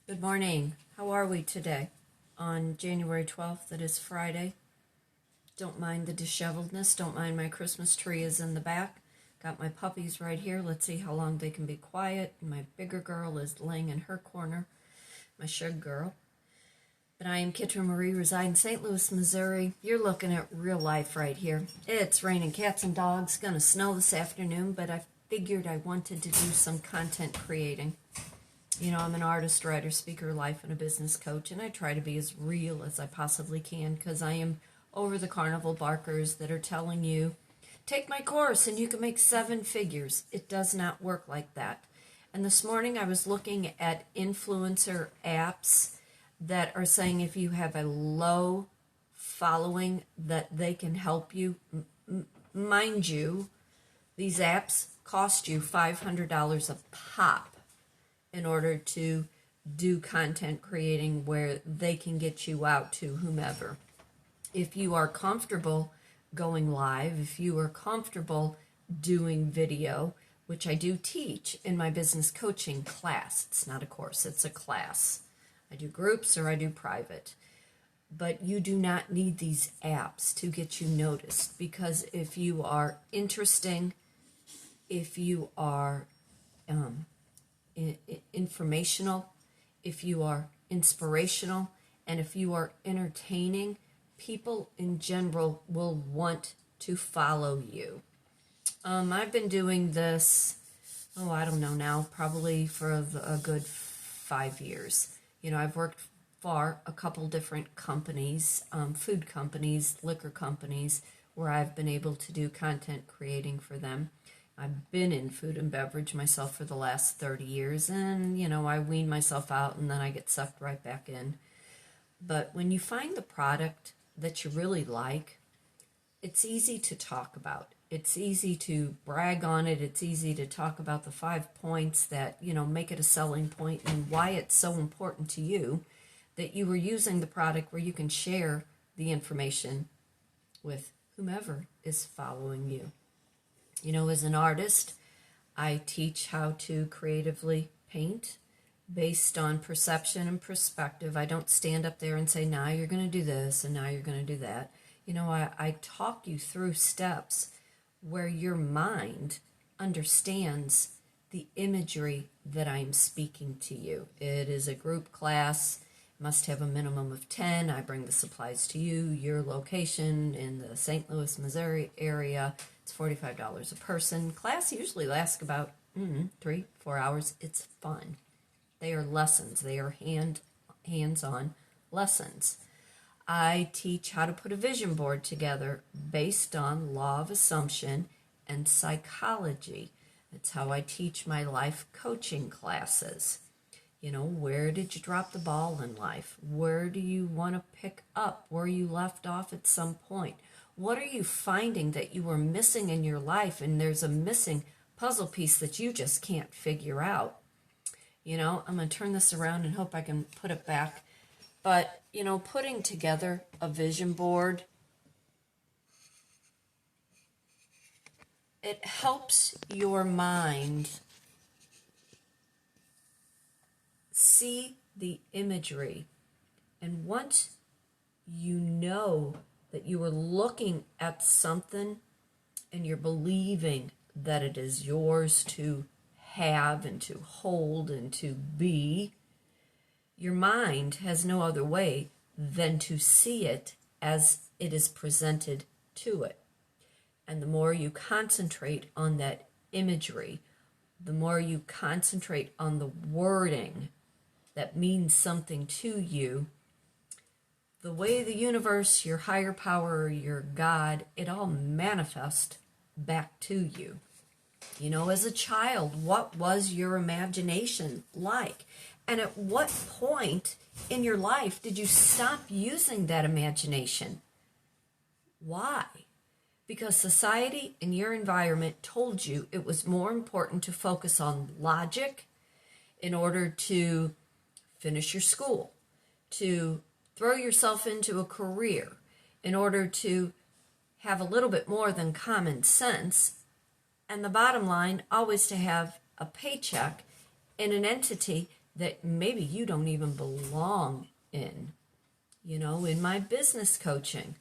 Good morning. How are we today? On January 12th, it is Friday. Don't mind the disheveledness. Don't mind my Christmas tree is in the back. Got my puppies right here. Let's see how long they can be quiet. My bigger girl is laying in her corner, my shug girl. But I am Kitrynmarie, reside in St. Louis, Missouri. You're looking at real life right here. It's raining cats and dogs. Gonna snow this afternoon, but I figured I wanted to do some content creating. You know, I'm an artist, writer, speaker, life, and a business coach, and I try to be as real as I possibly can because I am over the carnival barkers that are telling you, take my course and you can make 7 figures. It does not work like that. And this morning I was looking at influencer apps that are saying if you have a low following that they can help you. Mind you, these apps cost you $500 a pop in order to do content creating where they can get you out to whomever. If you are comfortable going live, if you are comfortable doing video, which I do teach in my business coaching class. It's not a course, it's a class. I do groups or I do private. But you do not need these apps to get you noticed, because if you are interesting, if you are informational, if you are inspirational, and if you are entertaining, people in general will want to follow you. I've been doing this, I don't know now, probably for a good 5 years. You know, I've worked for a couple different companies, food companies, liquor companies, where I've been able to do content creating for them. I've been in food and beverage myself for the last 30 years, and, you know, I wean myself out and then I get sucked right back in. But when you find the product that you really like, it's easy to talk about. It's easy to brag on it. It's easy to talk about the 5 points that, you know, make it a selling point and why it's so important to you that you were using the product where you can share the information with whomever is following you. You know, as an artist, I teach how to creatively paint based on perception and perspective. I don't stand up there and say, now you're going to do this and now you're going to do that. You know, I talk you through steps where your mind understands the imagery that I'm speaking to you. It is a group class, must have a minimum of 10. I bring the supplies to you, your location in the St. Louis, Missouri area. It's $45 a person. Class usually lasts about 3-4 hours. It's fun. They are lessons. They are hands-on lessons. I teach how to put a vision board together based on law of assumption and psychology. That's how I teach my life coaching classes. You know, where did you drop the ball in life? Where do you want to pick up where you left off at some point? What are you finding that you are missing in your life, and there's a missing puzzle piece that you just can't figure out? You know, I'm going to turn this around and hope I can put it back. But, you know, putting together a vision board, it helps your mind see the imagery. And once you know that you are looking at something and you're believing that it is yours to have and to hold and to be, your mind has no other way than to see it as it is presented to it. And the more you concentrate on that imagery, the more you concentrate on the wording that means something to you, the way the universe, your higher power, your God, it all manifests back to you. You know, as a child, what was your imagination like? And at what point in your life did you stop using that imagination? Why? Because society and your environment told you it was more important to focus on logic in order to finish your school, to throw yourself into a career, in order to have a little bit more than common sense, and the bottom line, always to have a paycheck in an entity that maybe you don't even belong in. You know, in my business coaching,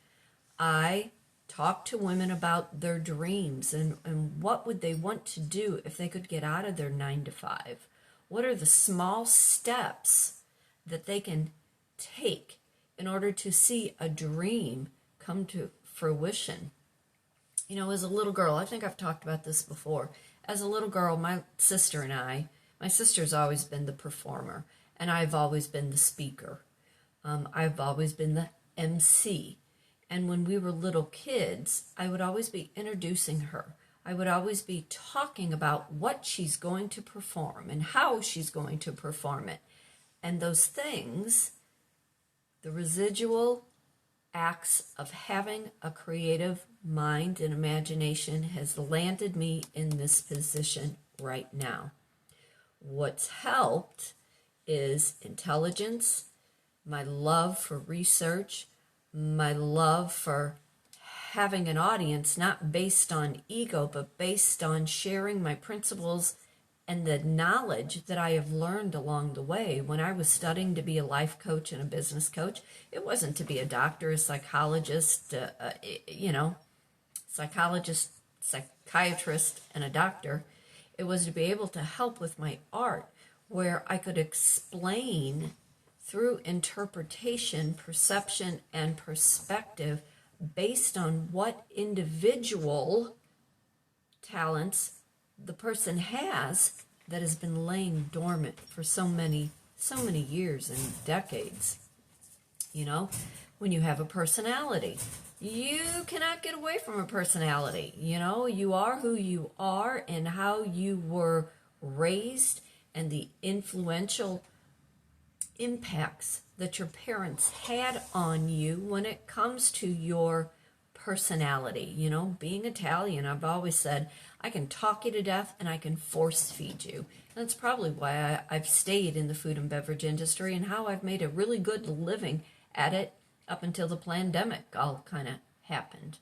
I talk to women about their dreams and what would they want to do if they could get out of their 9 to 5. What are the small steps that they can take in order to see a dream come to fruition? You know, as a little girl, I think I've talked about this before. As a little girl, my sister and my sister's always been the performer, and I've always been the speaker. I've always been the MC. And when we were little kids, I would always be introducing her. I would always be talking about what she's going to perform and how she's going to perform it. And those things, the residual acts of having a creative mind and imagination, has landed me in this position right now. What's helped is intelligence, my love for research, my love for having an audience, not based on ego, but based on sharing my principles and the knowledge that I have learned along the way. When I was studying to be a life coach and a business coach, it wasn't to be a doctor, a psychologist, psychiatrist, and a doctor. It was to be able to help with my art, where I could explain through interpretation, perception, and perspective based on what individual talents the person has that has been laying dormant for so many years and decades. You know, when you have a personality, you cannot get away from a personality. You know, you are who you are, and how you were raised and the influential impacts that your parents had on you when it comes to your personality. You know, being Italian, I've always said, I can talk you to death and I can force feed you. And that's probably why I've stayed in the food and beverage industry, and how I've made a really good living at it up until the pandemic all kind of happened.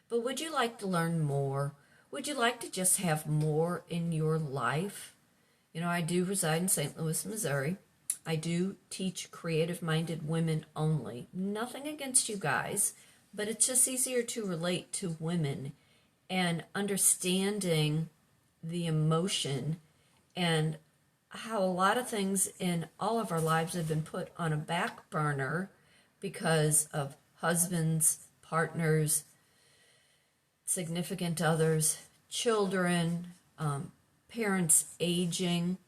But would you like to learn more? Would you like to just have more in your life? You know, I do reside in St. Louis, Missouri. I do teach creative-minded women only. Nothing against you guys, but it's just easier to relate to women and understanding the emotion and how a lot of things in all of our lives have been put on a back burner because of husbands, partners, significant others, children, parents aging.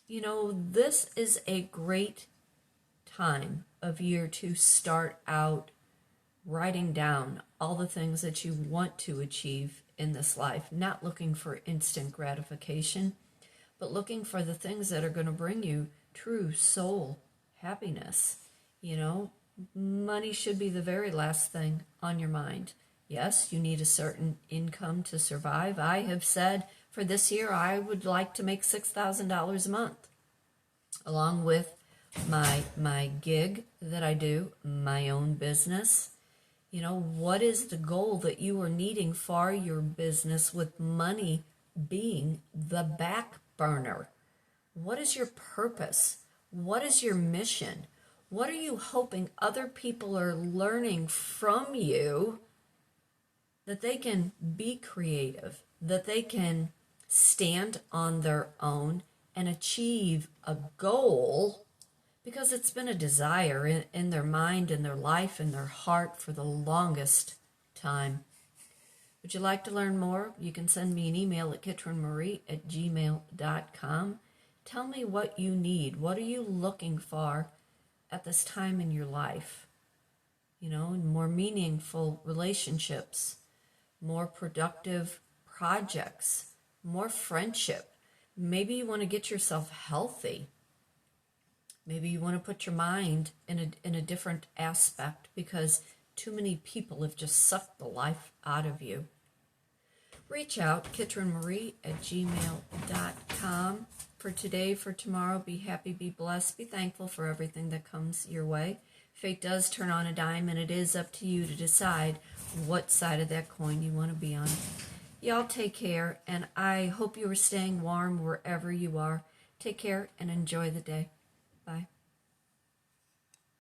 You know, this is a great time of year to start out writing down all the things that you want to achieve in this life, not looking for instant gratification, but looking for the things that are going to bring you true soul happiness. You know, money should be the very last thing on your mind. Yes, you need a certain income to survive. I have said for this year, I would like to make $6,000 a month, along with my gig that I do, my own business. You know, what is the goal that you are needing for your business, with money being the back burner? What is your purpose? What is your mission? What are you hoping other people are learning from you, that they can be creative, that they can stand on their own and achieve a goal, because it's been a desire in their mind, in their life, in their heart for the longest time. Would you like to learn more? You can send me an email at kitrynmarie@gmail.com. Tell me what you need. What are you looking for at this time in your life? You know, more meaningful relationships, more productive projects, more friendship. Maybe you want to get yourself healthy. Maybe you want to put your mind in a different aspect, because too many people have just sucked the life out of you. Reach out, kitrynmarie@gmail.com. For today, for tomorrow, be happy, be blessed, be thankful for everything that comes your way. Fate does turn on a dime, and it is up to you to decide what side of that coin you want to be on. Y'all take care, and I hope you are staying warm wherever you are. Take care and enjoy the day. Bye.